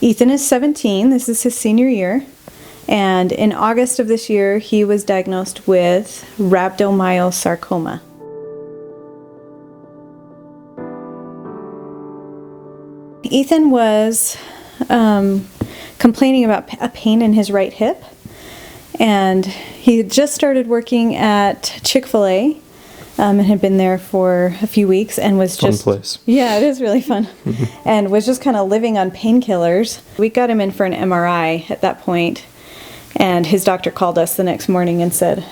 Ethan is 17. This is his senior year. And in August of this year, he was diagnosed with rhabdomyosarcoma. Ethan was complaining about a pain in his right hip. And he had just started working at Chick-fil-A and had been there for a few weeks and was just... Fun place. Yeah, it is really fun. And was just kind of living on painkillers. We got him in for an MRI at that point, and his doctor called us the next morning and said,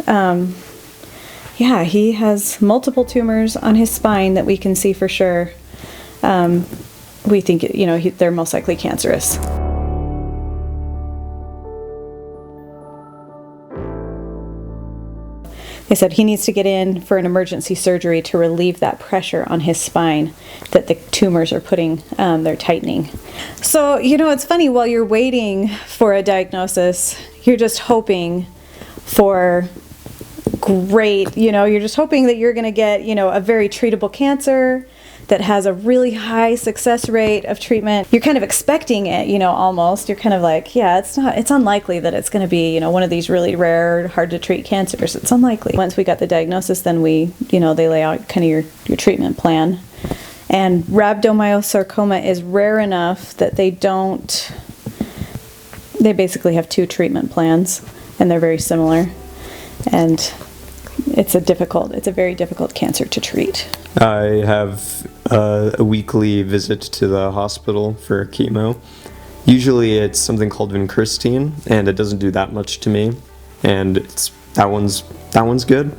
yeah, he has multiple tumors on his spine that we can see for sure. We think, they're most likely cancerous. They said he needs to get in for an emergency surgery to relieve that pressure on his spine that the tumors are putting, they're tightening. So, it's funny, while you're waiting for a diagnosis, you're just hoping for great, you're just hoping that you're going to get, a very treatable cancer that has a really high success rate of treatment. You're kind of expecting it, almost. You're kind of like, yeah, it's unlikely that it's going to be, one of these really rare, hard to treat cancers. It's unlikely. Once we got the diagnosis, then they lay out kind of your treatment plan. And rhabdomyosarcoma is rare enough that they basically have two treatment plans, and they're very similar. And it's a very difficult cancer to treat. I have a weekly visit to the hospital for chemo. Usually it's something called vincristine, and it doesn't do that much to me, and that one's good.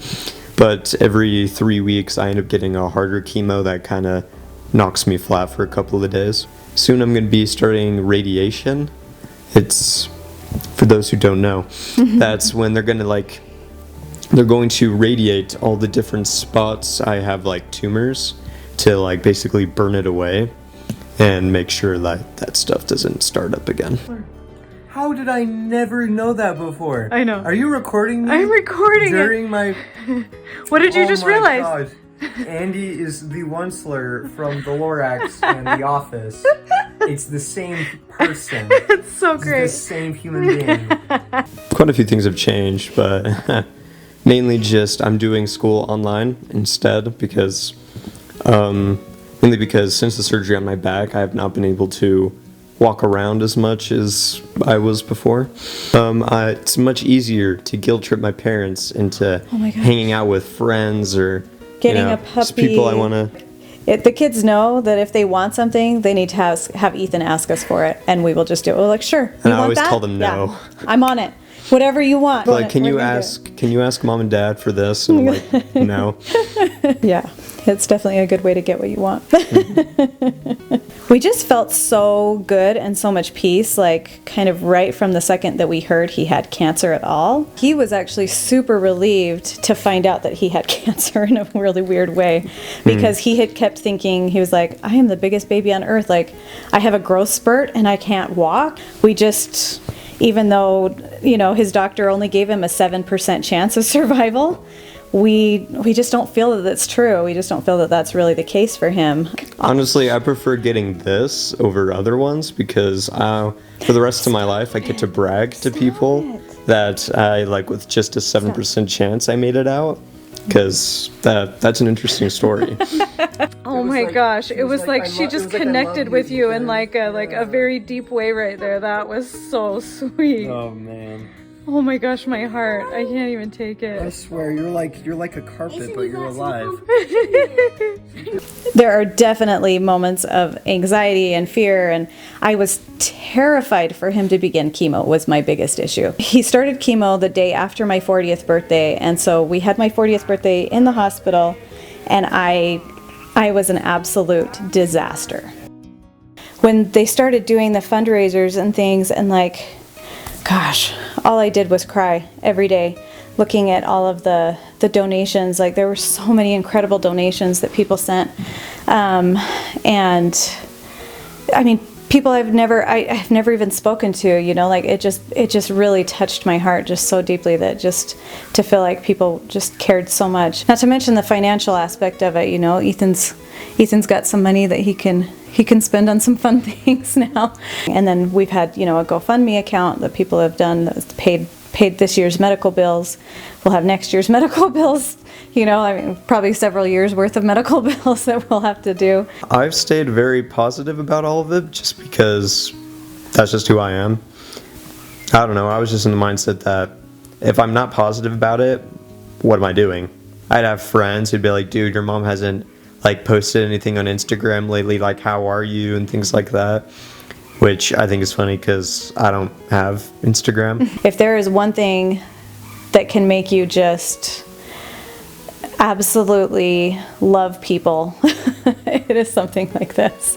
But every 3 weeks I end up getting a harder chemo that kind of knocks me flat for a couple of days. Soon I'm going to be starting radiation. It's, for those who don't know, that's when they're going to radiate all the different spots I have tumors to basically burn it away and make sure that stuff doesn't start up again. How did I never know that before? I know. Are you recording me? I'm recording during my... What did you just realize? God. Andy is the Onceler from the Lorax and The Office. It's the same person. It's so great. It's the same human being. Quite a few things have changed, but mainly just I'm doing school online instead because since the surgery on my back, I have not been able to walk around as much as I was before. It's much easier to guilt trip my parents into hanging out with friends or getting a puppy. Just people I want to. The kids know that if they want something, they need to have Ethan ask us for it, and we will just do it. We're like, sure. And I always tell them no. Yeah, I'm on it. Whatever you want. Can you ask mom and dad for this? And I'm like, no. Yeah, it's definitely a good way to get what you want. We just felt so good and so much peace, kind of right from the second that we heard he had cancer at all. He was actually super relieved to find out that he had cancer in a really weird way, because he had kept thinking, he was like, I am the biggest baby on earth. I have a growth spurt and I can't walk. Even though, his doctor only gave him a 7% chance of survival, we just don't feel that that's true. We just don't feel that that's really the case for him. Honestly, I prefer getting this over other ones because for the rest of my life, I get to brag to people that I, with just a 7% chance I made it out. Because that's an interesting story. Oh my gosh, it was like she just connected with you in a very deep way right there. That was so sweet. Oh man. Oh my gosh, my heart. I can't even take it. I swear, you're like a carpet, but you're alive. There are definitely moments of anxiety and fear, and I was terrified for him to begin chemo was my biggest issue. He started chemo the day after my 40th birthday, and so we had my 40th birthday in the hospital, and I was an absolute disaster. When they started doing the fundraisers and things, and gosh, all I did was cry every day looking at all of the donations. There were so many incredible donations that people sent. And I mean, people I've never even spoken to, you know, like it just really touched my heart just so deeply, that just to feel like people just cared so much. Not to mention the financial aspect of it, you know. Ethan's got some money that he can spend on some fun things now. And then we've had, you know, a GoFundMe account that people have done that's paid this year's medical bills. We'll have next year's medical bills, you know, I mean, probably several years worth of medical bills that we'll have to do. I've stayed very positive about all of it just because that's just who I am. I don't know, I was just in the mindset that if I'm not positive about it, what am I doing? I'd have friends who'd be like, dude, your mom hasn't like posted anything on Instagram lately, like how are you and things like that. Which I think is funny because I don't have Instagram. If there is one thing that can make you just absolutely love people, it is something like this.